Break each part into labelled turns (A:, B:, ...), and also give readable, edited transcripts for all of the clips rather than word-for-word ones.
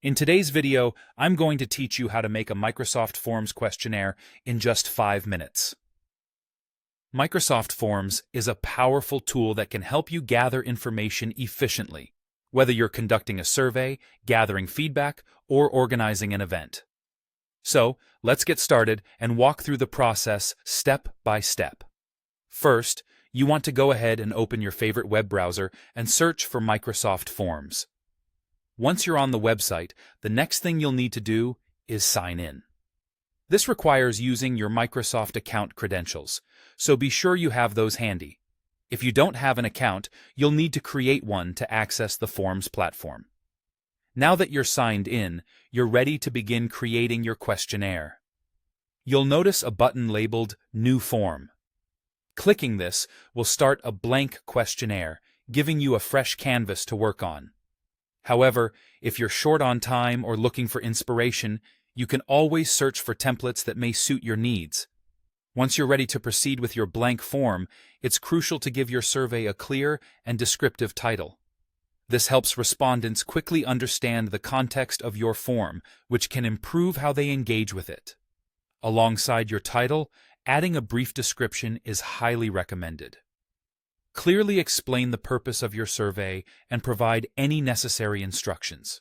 A: In today's video, I'm going to teach you how to make a Microsoft Forms questionnaire in just 5 minutes. Microsoft Forms is a powerful tool that can help you gather information efficiently, whether you're conducting a survey, gathering feedback, or organizing an event. So, let's get started and walk through the process step by step. First, you want to go ahead and open your favorite web browser and search for Microsoft Forms. Once you're on the website, the next thing you'll need to do is sign in. This requires using your Microsoft account credentials, so be sure you have those handy. If you don't have an account, you'll need to create one to access the Forms platform. Now that you're signed in, you're ready to begin creating your questionnaire. You'll notice a button labeled New Form. Clicking this will start a blank questionnaire, giving you a fresh canvas to work on. However, if you're short on time or looking for inspiration, you can always search for templates that may suit your needs. Once you're ready to proceed with your blank form, it's crucial to give your survey a clear and descriptive title. This helps respondents quickly understand the context of your form, which can improve how they engage with it. Alongside your title, adding a brief description is highly recommended. Clearly explain the purpose of your survey and provide any necessary instructions.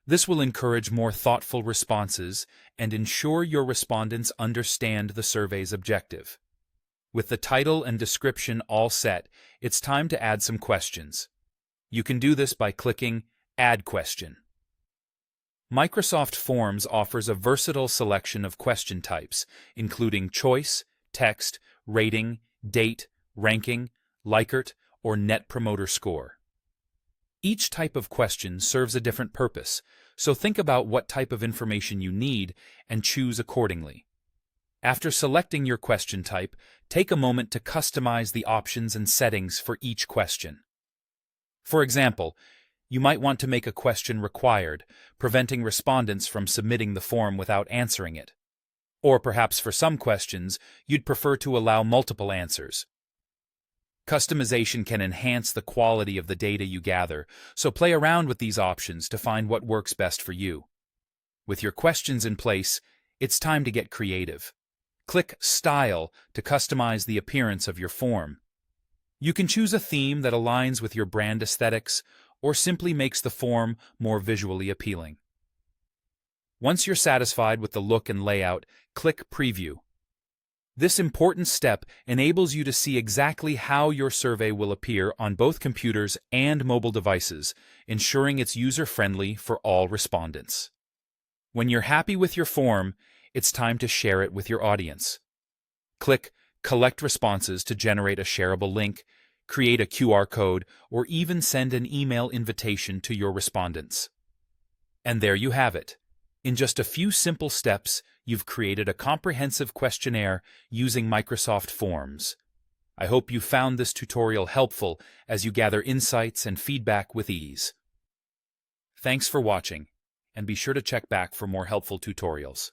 A: This will encourage more thoughtful responses and ensure your respondents understand the survey's objective. With the title and description all set, it's time to add some questions. You can do this by clicking Add Question. Microsoft Forms offers a versatile selection of question types, including choice, text, rating, date, ranking, Likert, or Net Promoter Score. Each type of question serves a different purpose, so think about what type of information you need and choose accordingly. After selecting your question type, take a moment to customize the options and settings for each question. For example, you might want to make a question required, preventing respondents from submitting the form without answering it. Or perhaps for some questions, you'd prefer to allow multiple answers. Customization can enhance the quality of the data you gather, so play around with these options to find what works best for you. With your questions in place, it's time to get creative. Click Style to customize the appearance of your form. You can choose a theme that aligns with your brand aesthetics or simply makes the form more visually appealing. Once you're satisfied with the look and layout, click Preview. This important step enables you to see exactly how your survey will appear on both computers and mobile devices, ensuring it's user-friendly for all respondents. When you're happy with your form, it's time to share it with your audience. Click Collect Responses to generate a shareable link, create a QR code, or even send an email invitation to your respondents. And there you have it. In just a few simple steps, you've created a comprehensive questionnaire using Microsoft Forms. I hope you found this tutorial helpful as you gather insights and feedback with ease. Thanks for watching, and be sure to check back for more helpful tutorials.